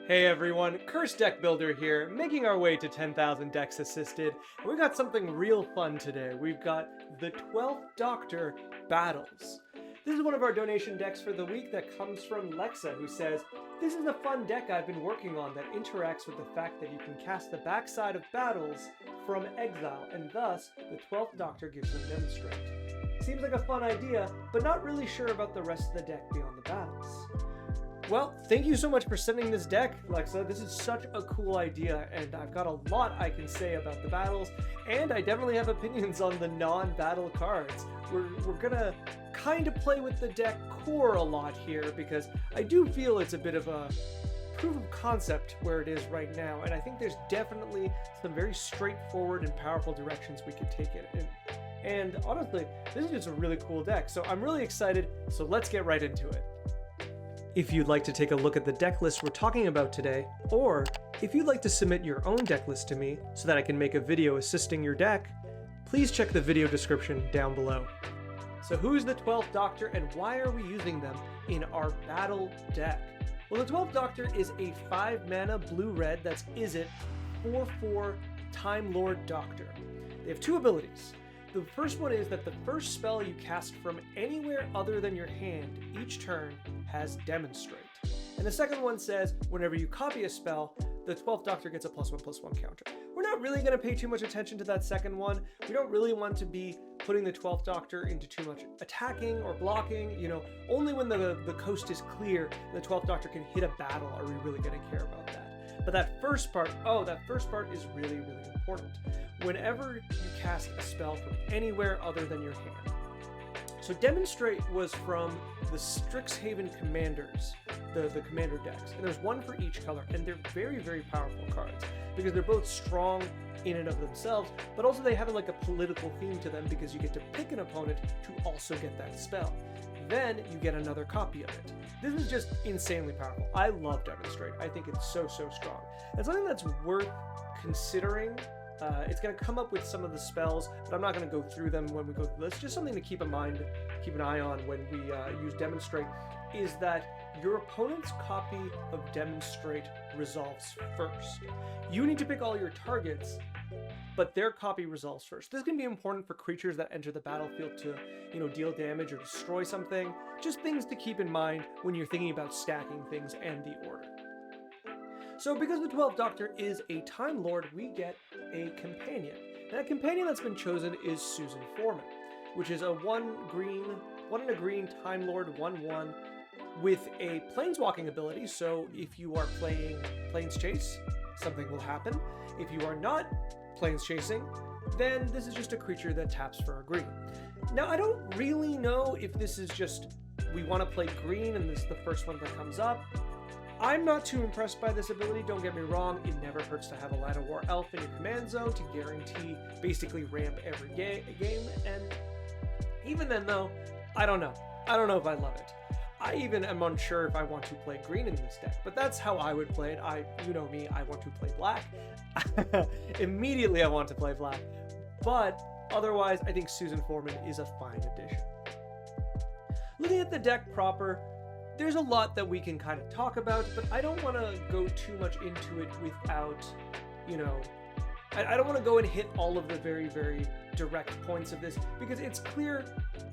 Hey everyone, Cursed Deck Builder here, making our way to 10,000 decks assisted, and we got something real fun today. We've got the 12th Doctor Battles. This is one of our donation decks for the week that comes from Lexa, who says, "This is a fun deck I've been working on that interacts with the fact that you can cast the backside of battles from exile, and thus the 12th Doctor gives them Demonstrate." Seems like a fun idea, but not really sure about the rest of the deck beyond the battles. Well, thank you so much for sending this deck, Lexa. This is such a cool idea, and I've got a lot I can say about the battles, and I definitely have opinions on the non-battle cards. We're gonna kind of play with the deck core a lot here, because I do feel it's a bit of a proof of concept where it is right now, and I think there's definitely some very straightforward and powerful directions we could take it in. And honestly, this is just a really cool deck, so I'm really excited, so let's get right into it. If you'd like to take a look at the deck list we're talking about today, or if you'd like to submit your own deck list to me so that I can make a video assisting your deck, please check the video description down below. So who's the 12th Doctor and why are we using them in our battle deck? Well, the 12th Doctor is a 5-mana blue-red that's Izzet 4/4 Time Lord Doctor. They have two abilities. The first one is that the first spell you cast from anywhere other than your hand each turn has Demonstrate. And the second one says, whenever you copy a spell, the 12th Doctor gets a +1/+1 counter. We're not really going to pay too much attention to that second one. We don't really want to be putting the 12th Doctor into too much attacking or blocking. Only when the coast is clear, the 12th Doctor can hit a battle are we really going to care about that. But that first part is really, really important. Whenever you cast a spell from anywhere other than your hand. So Demonstrate was from the Strixhaven Commanders, the commander decks. And there's one for each color, and they're very, very powerful cards because they're both strong in and of themselves, but also they have like a political theme to them because you get to pick an opponent to also get that spell. Then you get another copy of it. This is just insanely powerful. I love Demonstrate. I think it's so, so strong. And something that's worth considering. It's going to come up with some of the spells, but I'm not going to go through them when we go through this. Just something to keep in mind, keep an eye on when we use Demonstrate, is that your opponent's copy of Demonstrate resolves first. You need to pick all your targets, but their copy resolves first. This can be important for creatures that enter the battlefield to, deal damage or destroy something. Just things to keep in mind when you're thinking about stacking things and the order. So because the 12th Doctor is a Time Lord, we get a companion. And that companion that's been chosen is Susan Foreman, which is a 1 and a green Time Lord 1/1 with a planeswalking ability. So if you are playing Planes Chase, something will happen. If you are not Planes Chasing, then this is just a creature that taps for a green. Now, I don't really know if this is just we want to play green and this is the first one that comes up. I'm not too impressed by this ability, don't get me wrong. It never hurts to have a Line of War Elf in your command zone to guarantee basically ramp every game, and even then though, I don't know if I love it. I even am unsure if I want to play green in this deck, but that's how I would play it. You know me, I want to play black. Immediately I want to play black, but otherwise I think Susan Foreman is a fine addition. Looking at the deck proper, there's a lot that we can kind of talk about, but I don't want to go too much into it without, I don't want to go and hit all of the very, very direct points of this, because it's clear,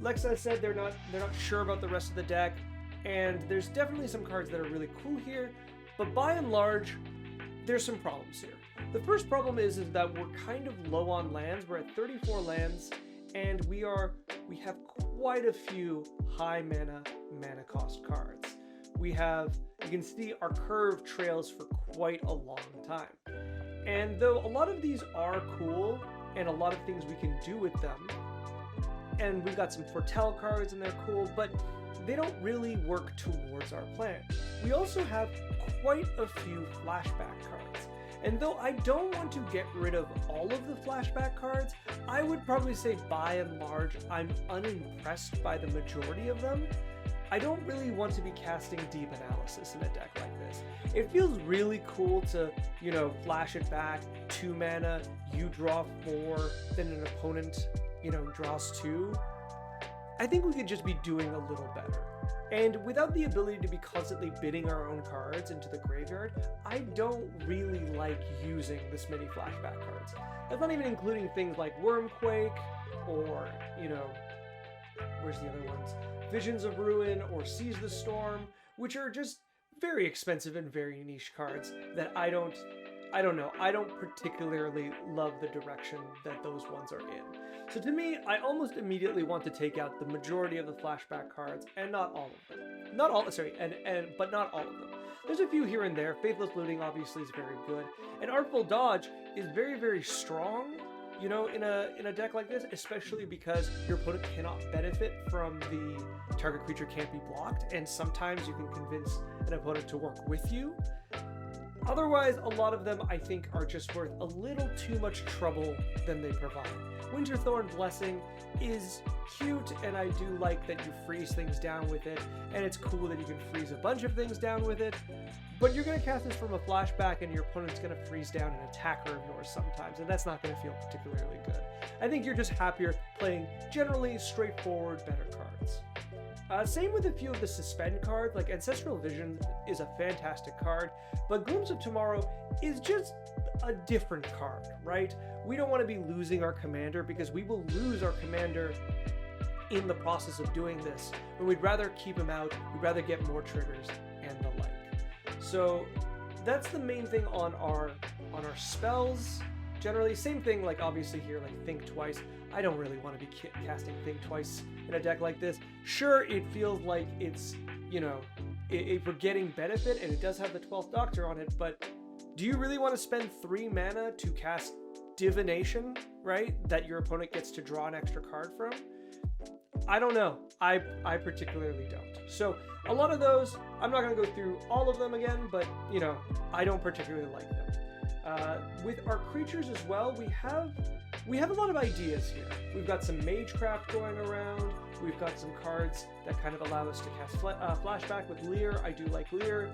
Lexa said they're not sure about the rest of the deck, and there's definitely some cards that are really cool here, but by and large, there's some problems here. The first problem is that we're kind of low on lands. We're at 34 lands, and we have quite a few high mana cost cards. You can see our curve trails for quite a long time. And though a lot of these are cool and a lot of things we can do with them, and we've got some Foretell cards and they're cool, but they don't really work towards our plan. We also have quite a few flashback cards. And though I don't want to get rid of all of the flashback cards, I would probably say by and large, I'm unimpressed by the majority of them. I don't really want to be casting deep analysis in a deck like this. It feels really cool to, flash it back, 2 mana, you draw 4, then an opponent, draws 2. I think we could just be doing a little better. And without the ability to be constantly bidding our own cards into the graveyard, I don't really like using this many flashback cards. That's not even including things like Wormquake, or, you know, where's the other ones? Visions of Ruin, or Seize the Storm, which are just very expensive and very niche cards that I don't know, I don't particularly love the direction that those ones are in. So to me, I almost immediately want to take out the majority of the flashback cards, and not all of them. But not all of them. There's a few here and there. Faithless Looting obviously is very good, and Artful Dodge is very, very strong, you know, in a deck like this, especially because your opponent cannot benefit from the target creature can't be blocked, and sometimes you can convince an opponent to work with you. Otherwise, a lot of them I think are just worth a little too much trouble than they provide. Winterthorn Blessing is cute, and I do like that you freeze things down with it, and it's cool that you can freeze a bunch of things down with it, but you're going to cast this from a flashback and your opponent's going to freeze down an attacker of yours sometimes, and that's not going to feel particularly good. I think you're just happier playing generally straightforward, better cards. Same with a few of the suspend cards, like Ancestral Vision is a fantastic card, but Glimpse of Tomorrow is just a different card, right? We don't want to be losing our commander, because we will lose our commander in the process of doing this, but we'd rather keep him out, we'd rather get more triggers and the like. So that's the main thing on our spells. Generally, same thing, like obviously here, like Think Twice. I don't really want to be casting Think Twice in a deck like this. Sure, it feels like it's, you know, we're getting benefit, and it does have the 12th Doctor on it, but do you really want to spend 3 mana to cast Divination, right? That your opponent gets to draw an extra card from? I don't know. I particularly don't. So a lot of those, I'm not going to go through all of them again, but, you know, I don't particularly like them. With our creatures as well, we have a lot of ideas here. We've got some Magecraft going around. We've got some cards that kind of allow us to cast Flashback with Leer. I do like Leer.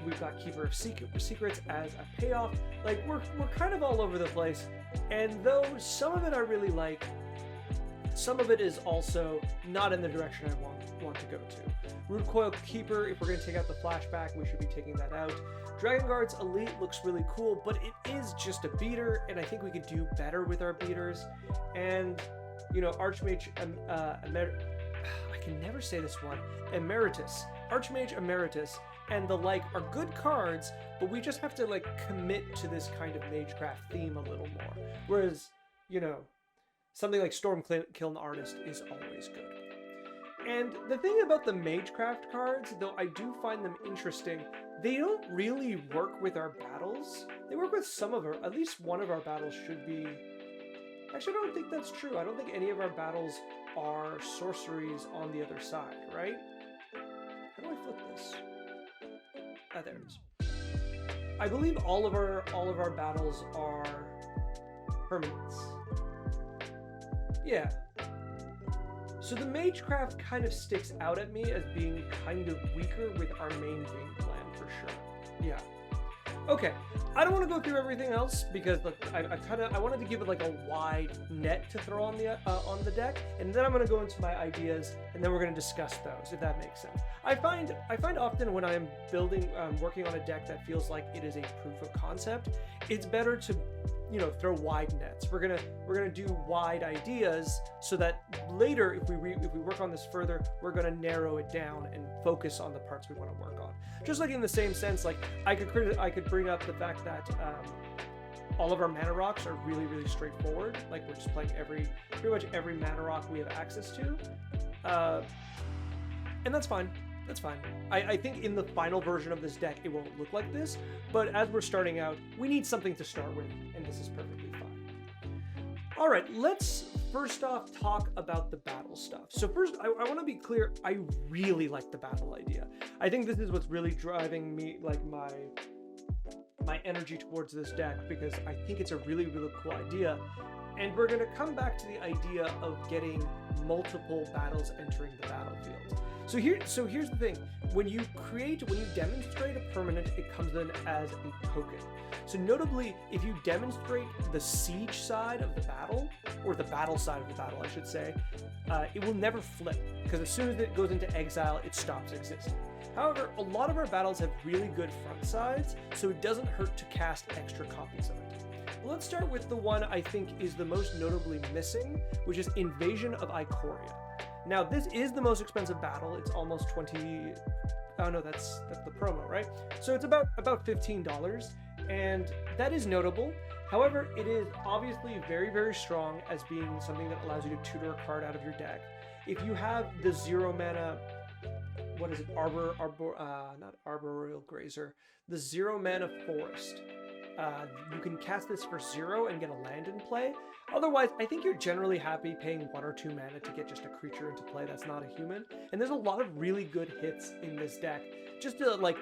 We've got Keeper of Secrets as a payoff. Like, we're kind of all over the place. And though some of it I really like, some of it is also not in the direction I want to go to. Root Coil Keeper, if we're going to take out the flashback, we should be taking that out. Dragon Guard's Elite looks really cool, but it is just a beater, and I think we could do better with our beaters. And, you know, Archmage, I can never say this one, Emeritus. Archmage Emeritus and the like are good cards, but we just have to, like, commit to this kind of Magecraft theme a little more. Whereas, you know, something like Stormkiln Artist is always good. And the thing about the Magecraft cards, though I do find them interesting, they don't really work with our battles. They work with some of our, at least one of our battles should be... Actually, I don't think that's true. I don't think any of our battles are sorceries on the other side, right? How do I flip this? Ah, there it is. I believe all of our battles are permanents. Yeah. So the Magecraft kind of sticks out at me as being kind of weaker with our main game plan, for sure. Yeah. Okay, I don't want to go through everything else because look, I wanted to give it like a wide net to throw on the deck, and then I'm going to go into my ideas, and then we're going to discuss those, if that makes sense. I find often when I'm working on a deck that feels like it is a proof of concept, it's better to, you know, throw wide nets. We're gonna do wide ideas so that later, if we work on this further, we're gonna narrow it down and focus on the parts we want to work on. Just like in the same sense, like I could bring up the fact that all of our mana rocks are really, really straightforward. Like we're just playing pretty much every mana rock we have access to, and that's fine. That's fine. I think in the final version of this deck, it won't look like this, but as we're starting out, we need something to start with, and this is perfectly fine. All right, let's first off talk about the battle stuff. So first, I want to be clear, I really like the battle idea. I think this is what's really driving me, like my energy towards this deck, because I think it's a really, really cool idea. And we're going to come back to the idea of getting multiple battles entering the battlefield. So here's the thing. When you demonstrate a permanent, it comes in as a token. So notably, if you demonstrate the siege side of the battle, or the battle side of the battle, I should say, it will never flip, because as soon as it goes into exile, it stops existing. However, a lot of our battles have really good front sides, so it doesn't hurt to cast extra copies of it. Well, let's start with the one I think is the most notably missing, which is Invasion of Ikoria. Now, this is the most expensive battle. It's almost 20... Oh no, that's the promo, right? So it's about $15, and that is notable. However, it is obviously very, very strong as being something that allows you to tutor a card out of your deck. If you have the 0 mana, what is it? Not Arboreal Grazer, the 0 mana Forest. You can cast this for 0 and get a land in play. Otherwise, I think you're generally happy paying 1 or 2 mana to get just a creature into play that's not a human. And there's a lot of really good hits in this deck just to like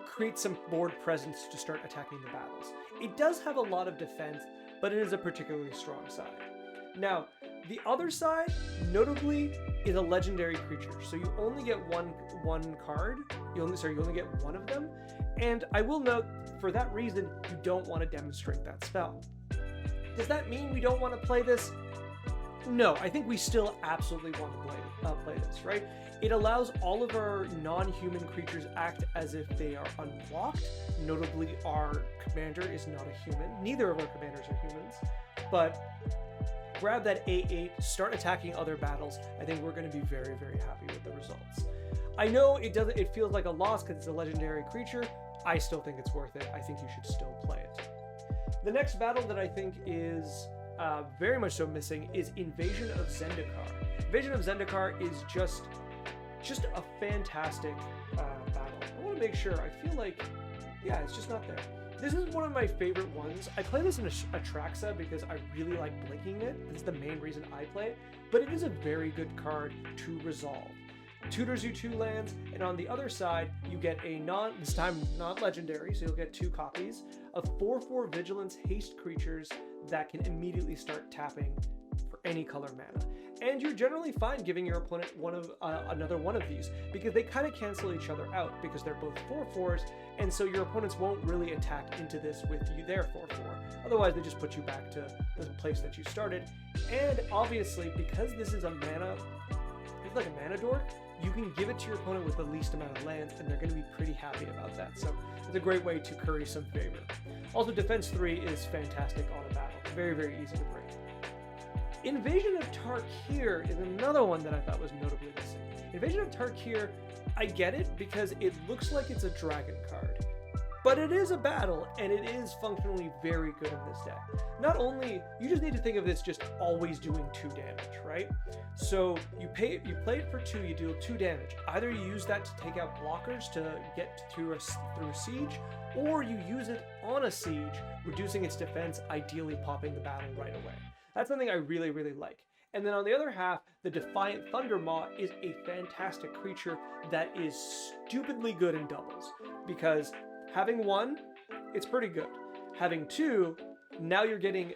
create some board presence to start attacking the battles. It does have a lot of defense, but it is a particularly strong side. Now, the other side, notably, is a legendary creature. So you only get one card. You only get one of them. And I will note, for that reason, you don't want to demonstrate that spell. Does that mean we don't want to play this? No, I think we still absolutely want to play this, right? It allows all of our non-human creatures act as if they are unblocked. Notably, our commander is not a human. Neither of our commanders are humans. But grab that 8/8, start attacking other battles. I think we're going to be very, very happy with the results. I know it feels like a loss because it's a legendary creature. I still think it's worth it. I think you should still play it. The next battle that I think is very much so missing is Invasion of Zendikar. Invasion of Zendikar is just a fantastic battle. I want to make sure. I feel like, yeah, it's just not there. This is one of my favorite ones. I play this in Atraxa because I really like blinking it. This is the main reason I play it, but it is a very good card to resolve. Tutors you 2 lands, and on the other side, you get a this time not legendary, so you'll get 2 copies of 4/4 Vigilance Haste creatures that can immediately start tapping for any color mana. And you're generally fine giving your opponent another one of these, because they kind of cancel each other out, because they're both 4/4s, and so your opponents won't really attack into this with you their 4/4. Otherwise, they just put you back to the place that you started. And obviously, because this is it's like a mana dork, you can give it to your opponent with the least amount of lands, and they're going to be pretty happy about that. So it's a great way to curry some favor. Also, Defense 3 is fantastic on a battle. Very, very easy to break. Invasion of Tarkir is another one that I thought was notably missing. Invasion of Tarkir, I get it because it looks like it's a dragon card. But it is a battle, and it is functionally very good in this deck. Not only, you just need to think of this just always doing 2 damage, right? So you play it for 2, you deal 2 damage. Either you use that to take out blockers to get through a siege, or you use it on a siege, reducing its defense, ideally popping the battle right away. That's something I really, really like. And then on the other half, the Defiant Thundermaw is a fantastic creature that is stupidly good in doubles, because having 1, it's pretty good. Having 2, now you're getting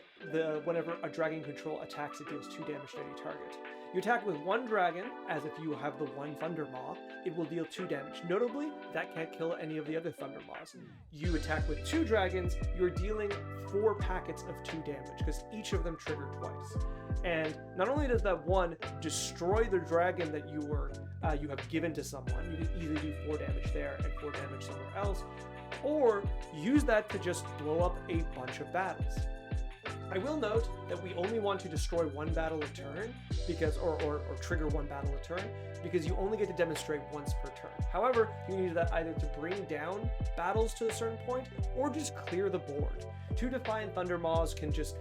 whenever a dragon control attacks, it deals 2 damage to any target. You attack with 1 dragon, as if you have the 1 Thundermaw, it will deal 2 damage. Notably, that can't kill any of the other Thundermaws. You attack with 2 dragons, you're dealing 4 packets of 2 damage, because each of them trigger twice. And not only does that 1 destroy the dragon that you have given to someone, you can easily do 4 damage there and 4 damage somewhere else, or use that to just blow up a bunch of battles. I will note that we only want to destroy 1 battle a turn, or trigger 1 battle a turn, because you only get to demonstrate once per turn. However, you can use that either to bring down battles to a certain point, or just clear the board. 2 Defiant Thundermaws can just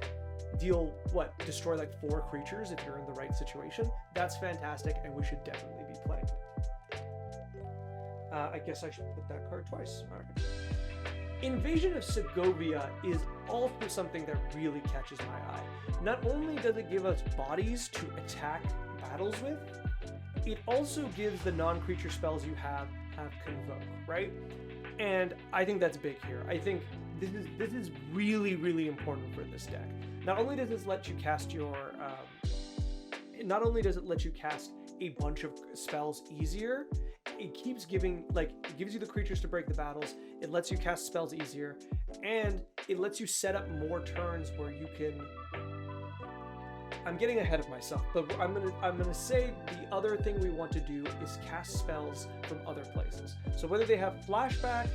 destroy like 4 creatures if you're in the right situation. That's fantastic, and we should definitely be playing it. I guess I should put that card twice. All right. Invasion of Segovia is also something that really catches my eye. Not only does it give us bodies to attack battles with, it also gives the non-creature spells you have Convoke, right? And I think that's big here. I think this is really, really important for this deck. Not only does this let you cast your not only does it let you cast a bunch of spells easier, it keeps giving, like, it gives you the creatures to break the battles, it lets you cast spells easier, and it lets you set up more turns where you can... I'm getting ahead of myself, but I'm gonna say the other thing we want to do is cast spells from other places. So whether they have flashback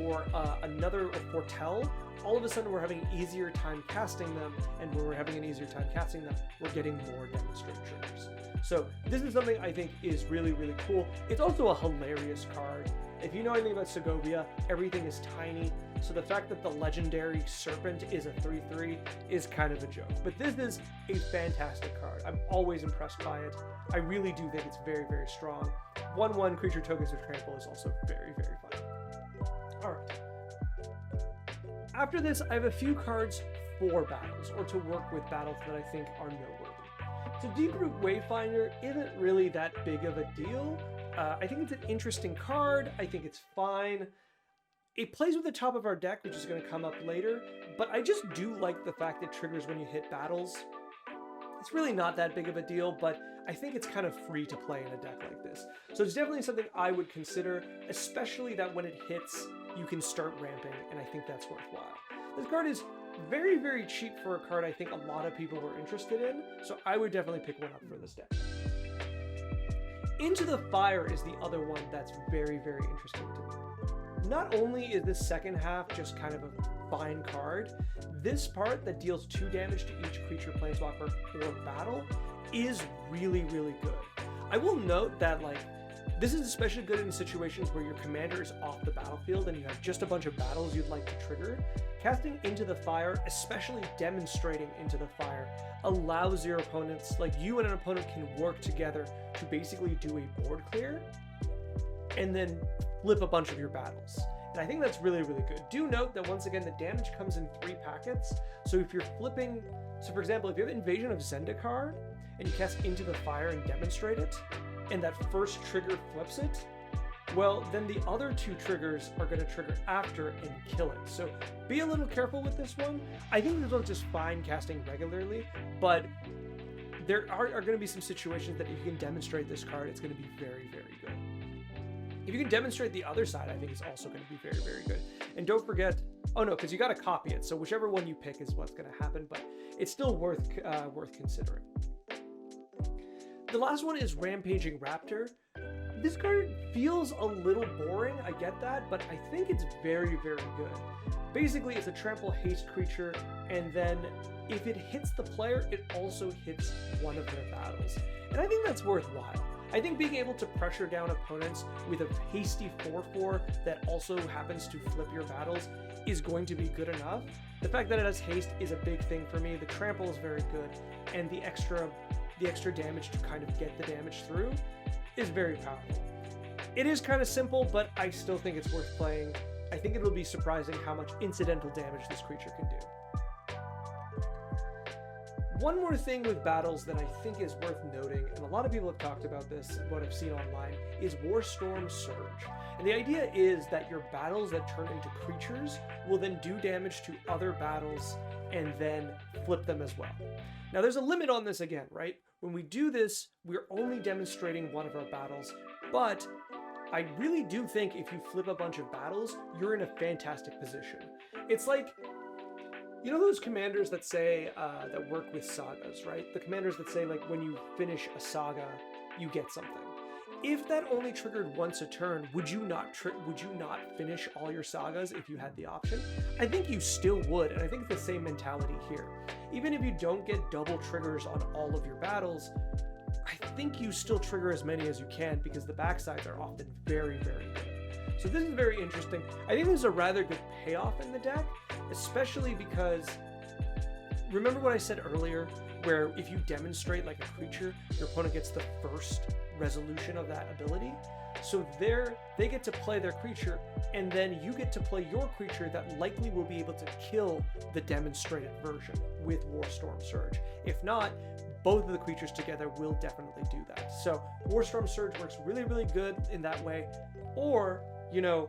or or foretell, all of a sudden we're having an easier time casting them, and when we're having an easier time casting them, we're getting more demonstrate triggers. So this is something I think is really, really cool. It's also a hilarious card. If you know anything about Segovia, everything is tiny, so the fact that the legendary Serpent is a 3/3 is kind of a joke. But this is a fantastic card. I'm always impressed by it. I really do think it's very, very strong. 1/1 creature tokens with trample is also very, very fun. Alright. After this, I have a few cards for battles, or to work with battles that I think are noteworthy. So Deep-Root Wayfinder isn't really that big of a deal. I think it's an interesting card. I think it's fine. It plays with the top of our deck, which is going to come up later, but I just do like the fact it triggers when you hit battles. It's really not that big of a deal, but I think it's kind of free to play in a deck like this. So it's definitely something I would consider, especially that when it hits, you can start ramping, and I think that's worthwhile. This card is very, very cheap for a card I think a lot of people were interested in, so I would definitely pick one up for this deck. Into the Fire is the other one that's very, very interesting to me. Not only is this second half just kind of a fine card, this part that deals 2 damage to each creature, planeswalker, or battle is really, really good. I will note that, like, this is especially good in situations where your commander is off the battlefield and you have just a bunch of battles you'd like to trigger. Casting Into the Fire, especially demonstrating Into the Fire, allows your opponents, like you and an opponent, can work together to basically do a board clear and then flip a bunch of your battles. And I think that's really, really good. Do note that once again, the damage comes in 3 packets. So if you're flipping, so for example, if you have Invasion of Zendikar and you cast Into the Fire and demonstrate it, and that first trigger flips it, well, then the other 2 triggers are going to trigger after and kill it. So be a little careful with this one. I think this one's just fine casting regularly, but there are going to be some situations that if you can demonstrate this card, it's going to be very, very good. If you can demonstrate the other side, I think it's also going to be very, very good. And don't forget, oh no, because you got to copy it. So whichever one you pick is what's going to happen, but it's still worth considering. The last one is Rampaging Raptor. This card feels a little boring, I get that, but I think it's very, very good. Basically, it's a trample haste creature, and then if it hits the player, it also hits one of their battles. And I think that's worthwhile. I think being able to pressure down opponents with a hasty 4/4 that also happens to flip your battles is going to be good enough. The fact that it has haste is a big thing for me. The trample is very good, and the extra damage to kind of get the damage through is very powerful. It is kind of simple, but I still think it's worth playing. I think it'll be surprising how much incidental damage this creature can do. One more thing with battles that I think is worth noting, and a lot of people have talked about this, what I've seen online, is Warstorm Surge. And the idea is that your battles that turn into creatures will then do damage to other battles and then flip them as well. Now there's a limit on this again, right? When we do this, we're only demonstrating one of our battles, but I really do think if you flip a bunch of battles, you're in a fantastic position. It's like, you know those commanders that say, that work with sagas, right? The commanders that say, like, when you finish a saga, you get something. If that only triggered once a turn, would you not finish all your sagas if you had the option? I think you still would, and I think it's the same mentality here. Even if you don't get double triggers on all of your battles, I think you still trigger as many as you can because the backsides are often very, very good. So this is very interesting. I think there's a rather good payoff in the deck, especially because, remember what I said earlier, where if you demonstrate like a creature, your opponent gets the first resolution of that ability. So they get to play their creature, and then you get to play your creature that likely will be able to kill the demonstrated version with Warstorm Surge. If not, both of the creatures together will definitely do that. So Warstorm Surge works really, really good in that way. Or you know,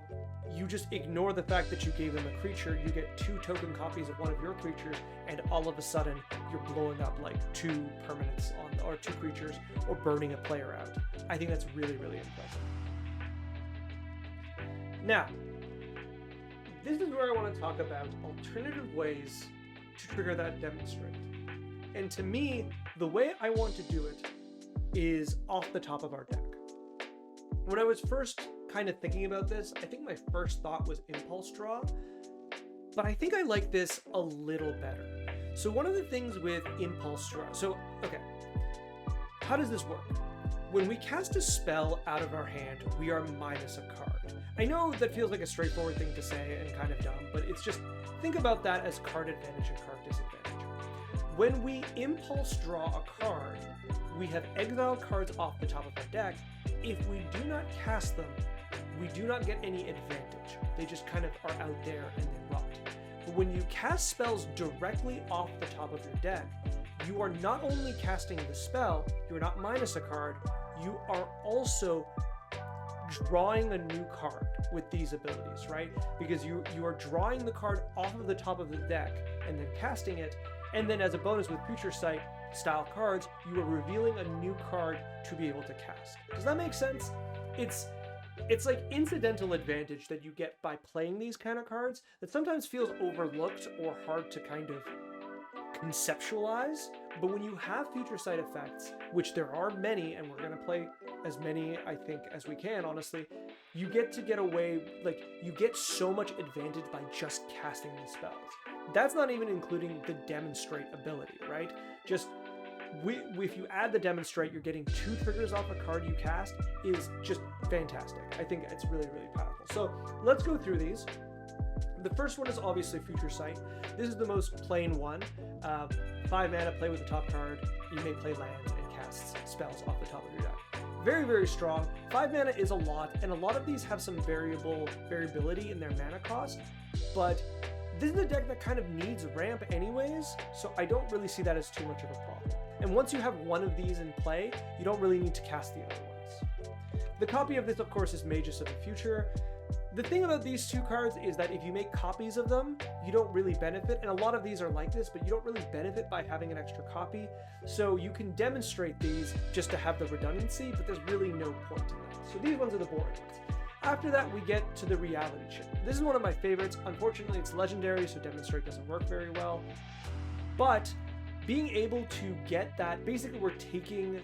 you just ignore the fact that you gave them a creature, you get 2 token copies of one of your creatures, and all of a sudden you're blowing up like 2 permanents or 2 creatures, or burning a player out. I think that's really, really impressive. Now, this is where I want to talk about alternative ways to trigger that demonstrate. And to me, the way I want to do it is off the top of our deck. When I was first kind of thinking about this, I think my first thought was Impulse Draw, but I think I like this a little better. So one of the things with Impulse Draw, okay, how does this work? When we cast a spell out of our hand, we are minus a card. I know that feels like a straightforward thing to say and kind of dumb, but it's just, think about that as card advantage and card disadvantage. When we Impulse Draw a card, we have exiled cards off the top of our deck. If we do not cast them, we do not get any advantage. They just kind of are out there and they rot. But when you cast spells directly off the top of your deck, you are not only casting the spell, you're not minus a card, you are also drawing a new card with these abilities, right? Because you are drawing the card off of the top of the deck and then casting it, and then as a bonus with Future Sight style cards, you are revealing a new card to be able to cast. Does that make sense? It's like incidental advantage that you get by playing these kind of cards that sometimes feels overlooked or hard to kind of conceptualize. But when you have Future Sight effects, which there are many, and we're going to play as many, I think, as we can, honestly, you get to get away, like, you get so much advantage by just casting these spells. That's not even including the Demonstrate ability, right? If you add the Demonstrate, you're getting 2 triggers off a card you cast is just fantastic. I think it's really, really powerful. So let's go through these. The first one is obviously Future Sight. This is the most plain one. 5 mana, play with the top card. You may play land and cast spells off the top of your deck. Very, very strong. 5 mana is a lot, and a lot of these have some variability in their mana cost, but this is a deck that kind of needs ramp anyways, so I don't really see that as too much of a problem. And once you have one of these in play, you don't really need to cast the other ones. The copy of this, of course, is Magus of the Future. The thing about these 2 cards is that if you make copies of them, you don't really benefit, and a lot of these are like this, but you don't really benefit by having an extra copy, so you can demonstrate these just to have the redundancy, but there's really no point in that. So these ones are the boring ones. After that, we get to the Reality Check. This is one of my favorites. Unfortunately, it's legendary, so Demonstrate doesn't work very well, but being able to get that, basically we're taking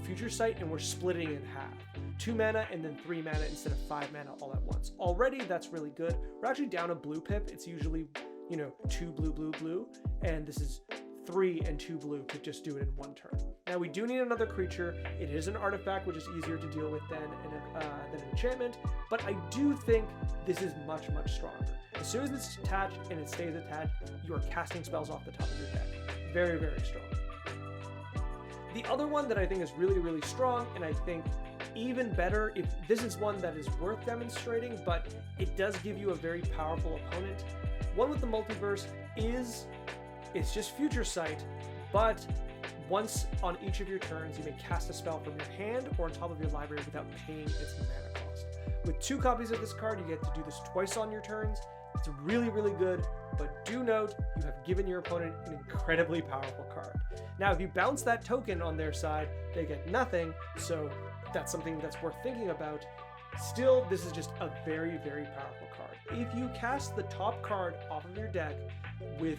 Future Sight and we're splitting it in half. 2 mana and then 3 mana instead of 5 mana all at once. Already, that's really good. We're actually down a blue pip. It's usually, 2 blue, blue, blue, and this is 3 and 2 blue to just do it in 1 turn. Now, we do need another creature. It is an artifact, which is easier to deal with than an enchantment, but I do think this is much, much stronger. As soon as it's attached and it stays attached, you are casting spells off the top of your deck. Very, very strong. The other one that I think is really, really strong, and I think even better, if this is one that is worth demonstrating, but it does give you a very powerful opponent. One with the multiverse is, it's just Future Sight, but once on each of your turns, you may cast a spell from your hand or on top of your library without paying its mana cost. With 2 copies of this card, you get to do this twice on your turns. It's really, really good, but do note, you have given your opponent an incredibly powerful card. Now, if you bounce that token on their side, they get nothing, so that's something that's worth thinking about. Still, this is just a very, very powerful card. If you cast the top card off of your deck with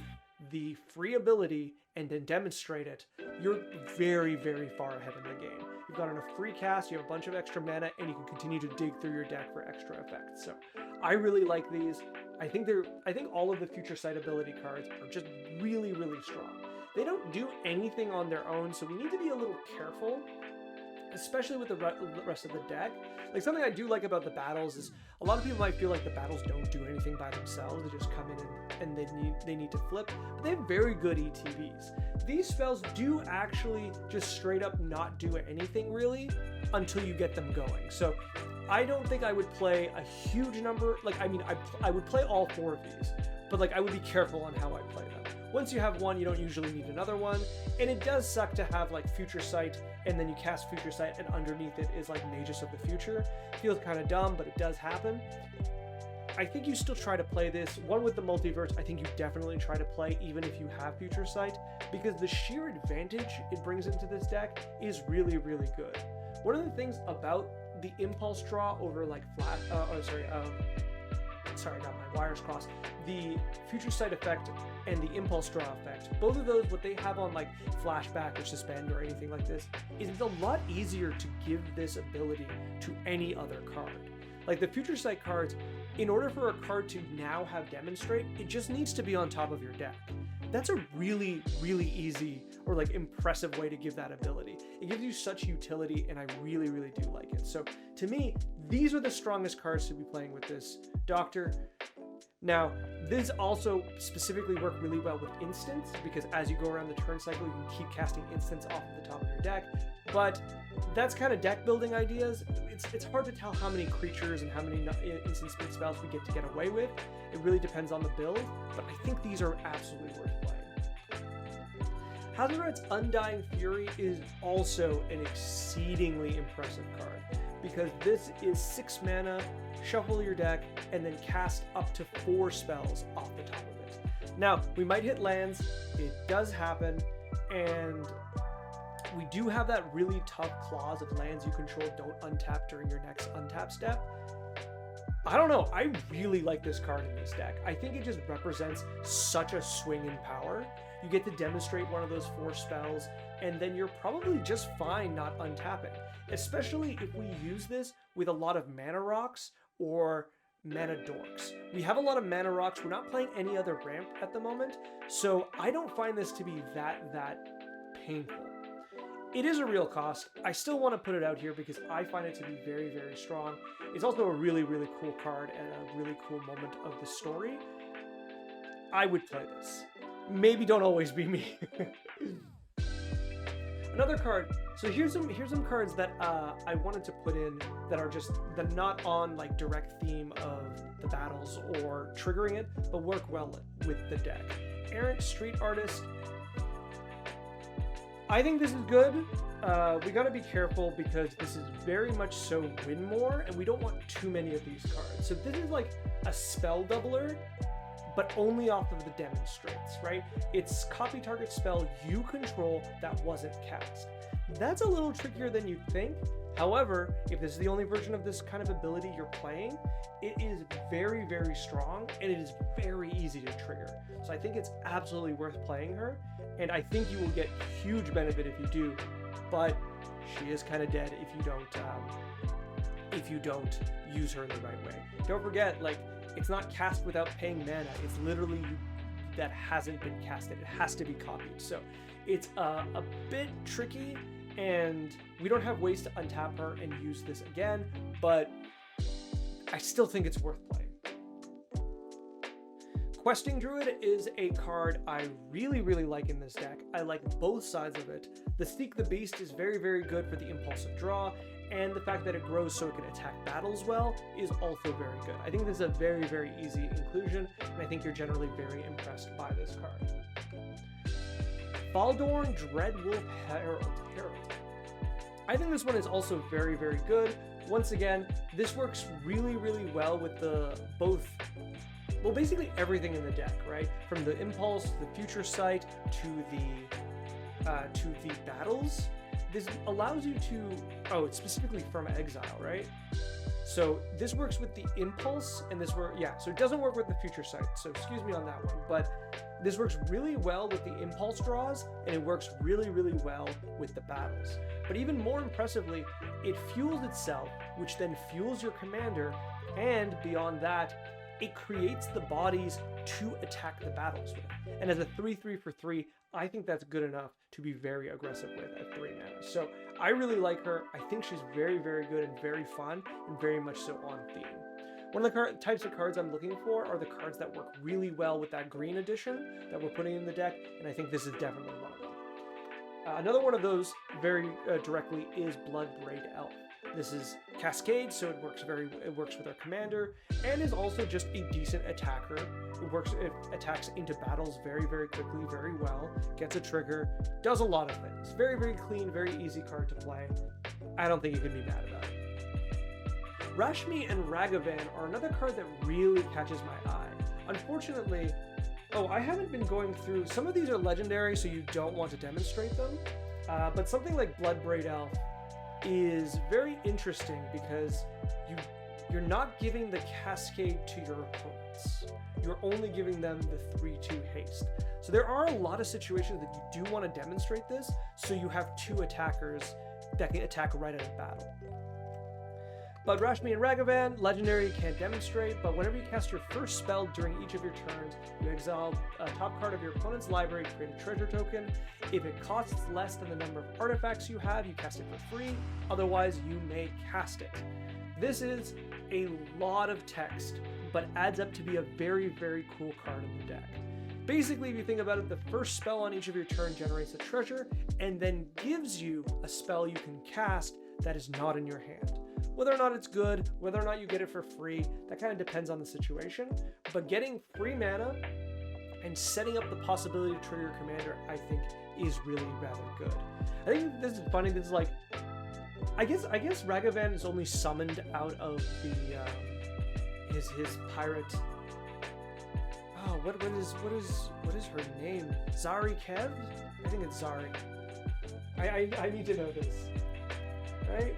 the free ability and then demonstrate it, you're very, very far ahead in the game. You've got enough free cast, you have a bunch of extra mana, and you can continue to dig through your deck for extra effects. So I really like these. I think all of the Future Sight ability cards are just really, really strong. They don't do anything on their own, so we need to be a little careful, especially with the rest of the deck. Like, something I do like about the battles is a lot of people might feel like the battles don't do anything by themselves. They just come in and they need to flip, but they have very good ETBs. These spells do actually just straight up not do anything really until you get them going. So I don't think I would play a huge number. Like, I mean, I would play all 4 of these, but like I would be careful on how I play them. Once you have one, you don't usually need another one, and it does suck to have like Future Sight, and then you cast Future Sight, and underneath it is like Magus of the Future. Feels kind of dumb, but it does happen. I think you still try to play this. One with the multiverse, I think you definitely try to play even if you have Future Sight, because the sheer advantage it brings into this deck is really, really good. One of the things about the Impulse Draw over like sorry, got my wires crossed. The Future Sight effect and the Impulse Draw effect, both of those, what they have on like Flashback or Suspend or anything like this, is it's a lot easier to give this ability to any other card. Like the Future Sight cards, in order for a card to now have Demonstrate, it just needs to be on top of your deck. That's a really, really easy or like impressive way to give that ability. It gives you such utility, and I really, really do like it. So to me, these are the strongest cards to be playing with this Doctor. Now, these also specifically work really well with instants, because as you go around the turn cycle, you can keep casting instants off of the top of your deck. But that's kind of deck building ideas. It's hard to tell how many creatures and how many instant speed spells we get away with. It really depends on the build, but I think these are absolutely worth playing. Hazoret's Undying Fury is also an exceedingly impressive card, because this is 6 mana, shuffle your deck, and then cast up to 4 spells off the top of it. Now, we might hit lands, it does happen, and we do have that really tough clause of lands you control don't untap during your next untap step. I don't know, I really like this card in this deck. I think it just represents such a swing in power. You get to demonstrate one of those 4 spells, and then you're probably just fine not untapping, especially if we use this with a lot of mana rocks or mana dorks. We have a lot of mana rocks. We're not playing any other ramp at the moment, so I don't find this to be that painful. It is a real cost. I still want to put it out here because I find it to be very, very strong. It's also a really, really cool card and a really cool moment of the story. I would play this. Maybe don't always be me. Another card. So here's some cards that I wanted to put in that are just not on like direct theme of the battles or triggering it, but work well with the deck. Errant Street Artist. I think this is good. We gotta be careful because this is very much so win more, and we don't want too many of these cards. So this is like a spell doubler, but only off of the demonstrates, right? It's copy target spell you control that wasn't cast. That's a little trickier than you'd think. However, if this is the only version of this kind of ability you're playing, it is very, very strong, and it is very easy to trigger. So I think it's absolutely worth playing her, and I think you will get huge benefit if you do, but she is kind of dead if you don't use her in the right way. Don't forget, like, it's not cast without paying mana. It's literally that hasn't been casted. It has to be copied. So it's a bit tricky, and we don't have ways to untap her and use this again, but I still think it's worth playing. Questing Druid is a card I really, really like in this deck. I like both sides of it. The Seek the Beast is very, very good for the impulsive draw, and the fact that it grows so it can attack battles well is also very good. I think this is a very, very easy inclusion, and I think you're generally very impressed by this card. Baldorn Dreadwolf Herald. I think this one is also very, very good. Once again, this works really, really well with basically everything in the deck, right? From the Impulse, the Future Sight, to the battles. This allows you to, it's specifically from Exile, right? So this works with the Impulse, and this so it doesn't work with the Future Sight, so excuse me on that one, but this works really well with the Impulse draws, and it works really, really well with the battles. But even more impressively, it fuels itself, which then fuels your commander, and beyond that, it creates the bodies to attack the battles with. And as a 3/3 for 3, I think that's good enough to be very aggressive with at 3 mana. So I really like her. I think she's very, very good and very fun, and very much so on theme. One of the types of cards I'm looking for are the cards that work really well with that green edition that we're putting in the deck, and I think this is definitely one of them. Another one of those very directly is Bloodbraid Elf. This is Cascade, so it works with our commander, and is also just a decent attacker. It attacks into battles very, very quickly, very well, gets a trigger, does a lot of things. Very, very clean, very easy card to play. I don't think you can be mad about it. Rashmi and Ragavan are another card that really catches my eye. Unfortunately, I haven't been going through, some of these are legendary, so you don't want to demonstrate them, but something like Bloodbraid Elf is very interesting because you're not giving the Cascade to your opponents. You're only giving them the 3/2 haste. So there are a lot of situations that you do want to demonstrate this, so you have 2 attackers that can attack right out of battle. But Rashmi and Ragavan, legendary, you can't demonstrate, but whenever you cast your first spell during each of your turns, you exile a top card of your opponent's library to create a treasure token. If it costs less than the number of artifacts you have, you cast it for free, otherwise you may cast it. This is a lot of text, but adds up to be a very, very cool card in the deck. Basically, if you think about it, the first spell on each of your turn generates a treasure, and then gives you a spell you can cast that is not in your hand. Whether or not it's good, whether or not you get it for free, that kind of depends on the situation. But getting free mana and setting up the possibility to trigger your commander, I think, is really rather good. I think this is funny. This is like, I guess Ragavan is only summoned out of the his pirate. Oh, what is her name? Zari Kev? I think it's Zari. I need to know this, right?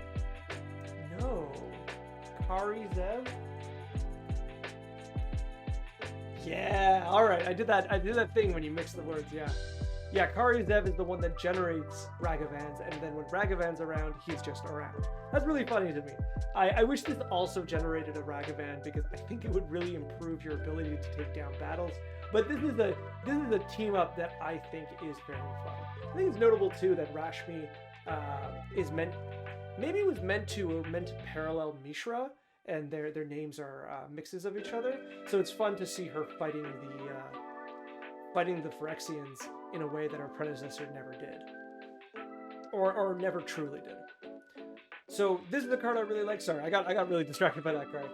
No. Kari Zev? Yeah, alright, I did that thing when you mix the words, yeah. Yeah, Kari Zev is the one that generates Ragavans, and then when Ragavan's around, he's just around. That's really funny to me. I wish this also generated a Ragavan, because I think it would really improve your ability to take down battles. But this is a team up that I think is very fun. I think it's notable too that Rashmi is meant to parallel Mishra, and their names are mixes of each other. So it's fun to see her fighting the Phyrexians in a way that her predecessor never did, or never truly did. So this is the card I really like. Sorry, I got really distracted by that card.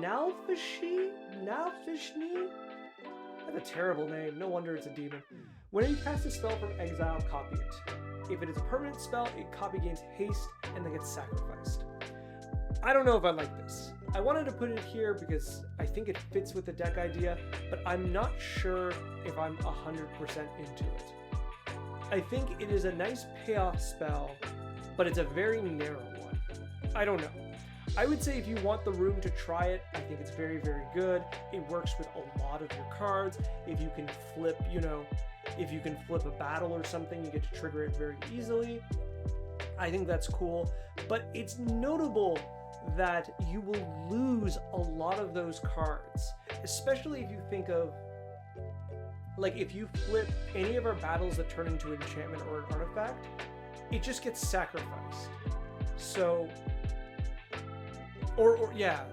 Nalfishni? That's a terrible name. No wonder it's a demon. When you cast a spell from exile, copy it. If it is a permanent spell, it copy gains haste and then gets sacrificed. I don't know if I like this. I wanted to put it here because I think it fits with the deck idea, but I'm not sure if I'm 100% into it. I think it is a nice payoff spell, but it's a very narrow one. I don't know. I would say if you want the room to try it, I think it's very, very good. It works with a lot of your cards. If you can flip, if you can flip a battle or something, you get to trigger it very easily. I think that's cool, but it's notable that you will lose a lot of those cards, especially if you think of, like, if you flip any of our battles that turn into enchantment or an artifact, it just gets sacrificed. So,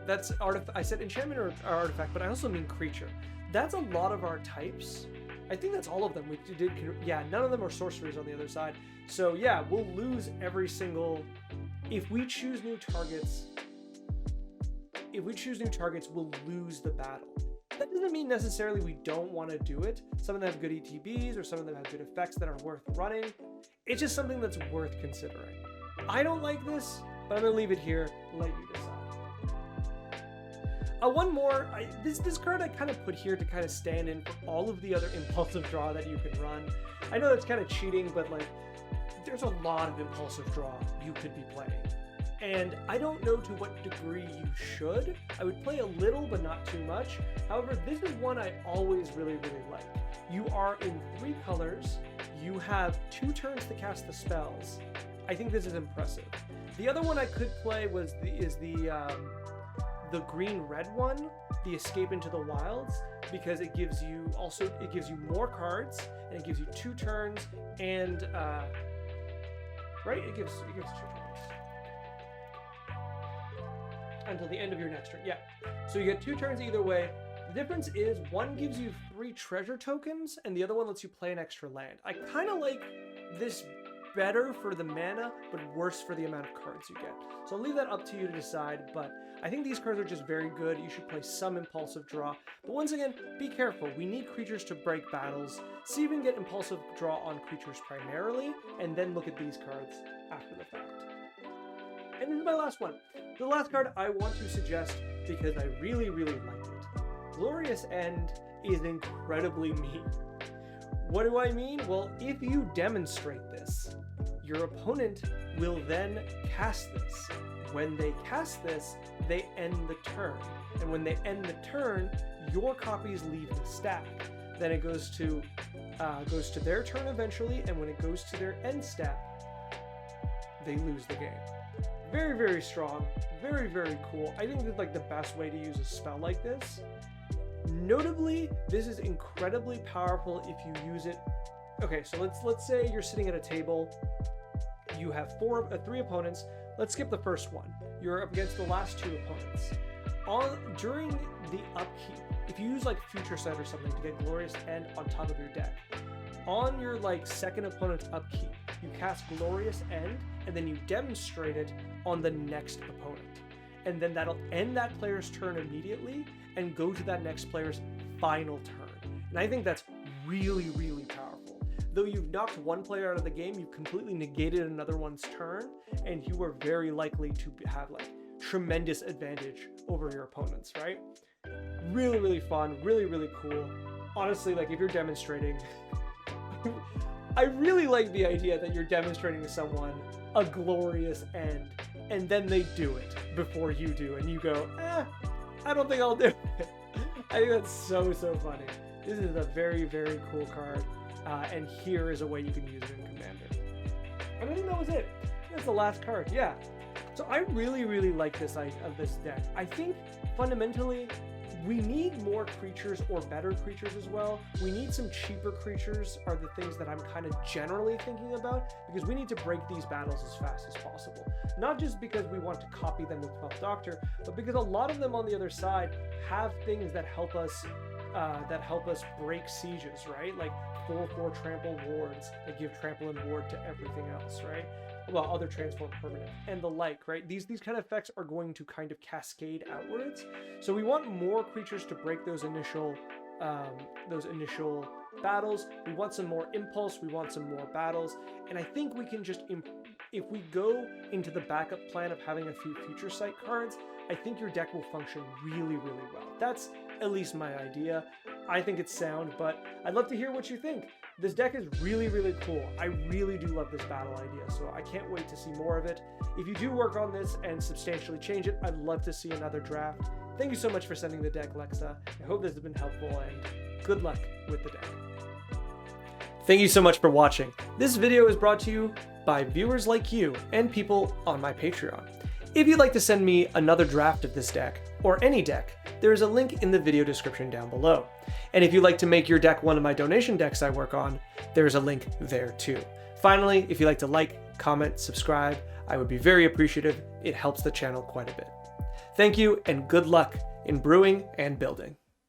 that's artifact. I said enchantment or artifact, but I also mean creature. That's a lot of our types. I think that's all of them. None of them are sorcerers on the other side. So yeah, we'll lose every single. If we choose new targets, we'll lose the battle. That doesn't mean necessarily we don't want to do it. Some of them have good ETBs, or some of them have good effects that are worth running. It's just something that's worth considering. I don't like this, but I'm gonna leave it here. Let you decide. One more, this card I kind of put here to kind of stand in for all of the other impulsive draw that you can run. I know that's kind of cheating, but like, there's a lot of impulsive draw you could be playing. And I don't know to what degree you should. I would play a little, but not too much. However, this is one I always really, really like. You are in 3 colors. You have 2 turns to cast the spells. I think this is impressive. The other one I could play is the green-red one, the Escape into the Wilds, because it gives you more cards, and it gives you 2 turns, and right? It gives 2 turns until the end of your next turn. Yeah. So you get 2 turns either way. The difference is one gives you 3 treasure tokens and the other one lets you play an extra land. I kind of like this better for the mana, but worse for the amount of cards you get. So I'll leave that up to you to decide, but I think these cards are just very good. You should play some impulsive draw. But once again, be careful. We need creatures to break battles. See if we can get impulsive draw on creatures primarily, and then look at these cards after the fact. And this is my last one. The last card I want to suggest because I really, really like it. Glorious End is incredibly mean. What do I mean? Well, if you demonstrate this, your opponent will then cast this. When they cast this, they end the turn. And when they end the turn, your copies leave the stack. Then it goes to their turn eventually, and when it goes to their end step, they lose the game. Very, very strong. Very, very cool. I think this is like the best way to use a spell like this. Notably, this is incredibly powerful if you use it. Okay, so let's say you're sitting at a table. You have 3 opponents. Let's skip the first one. You're up against the last 2 opponents. During the upkeep, if you use like Future Sight or something to get Glorious End on top of your deck, on your like second opponent's upkeep, you cast Glorious End and then you demonstrate it on the next opponent. And then that'll end that player's turn immediately and go to that next player's final turn. And I think that's really, really powerful. Though you've knocked one player out of the game, you've completely negated another one's turn, and you are very likely to have like tremendous advantage over your opponents, right? Really, really fun, really, really cool. Honestly, like if you're demonstrating, I really like the idea that you're demonstrating to someone a glorious end, and then they do it before you do, and you go, I don't think I'll do it. I think that's so, so funny. This is a very, very cool card, and here is a way you can use it in Commander. And I think that was it. That's the last card, yeah. So I really, really like this deck. I think fundamentally, we need more creatures or better creatures as well. We need some cheaper creatures are the things that I'm kind of generally thinking about, because we need to break these battles as fast as possible. Not just because we want to copy them with 12th Doctor, but because a lot of them on the other side have things that help us break sieges, right? Like 4/4 trample wards that give trample and ward to everything else, right? Well, other transform permanent and the like, right? These kind of effects are going to kind of cascade outwards. So we want more creatures to break those initial battles. We want some more impulse. We want some more battles. And I think we can just, if we go into the backup plan of having a few Future Sight cards, I think your deck will function really, really well. That's at least my idea. I think it's sound, but I'd love to hear what you think. This deck is really, really cool. I really do love this battle idea, so I can't wait to see more of it. If you do work on this and substantially change it, I'd love to see another draft. Thank you so much for sending the deck, Lexa. I hope this has been helpful, and good luck with the deck. Thank you so much for watching. This video is brought to you by viewers like you and people on my Patreon. If you'd like to send me another draft of this deck, or any deck, there is a link in the video description down below. And if you'd like to make your deck one of my donation decks I work on, there's a link there too. Finally, if you'd like to like, comment, subscribe, I would be very appreciative. It helps the channel quite a bit. Thank you, and good luck in brewing and building.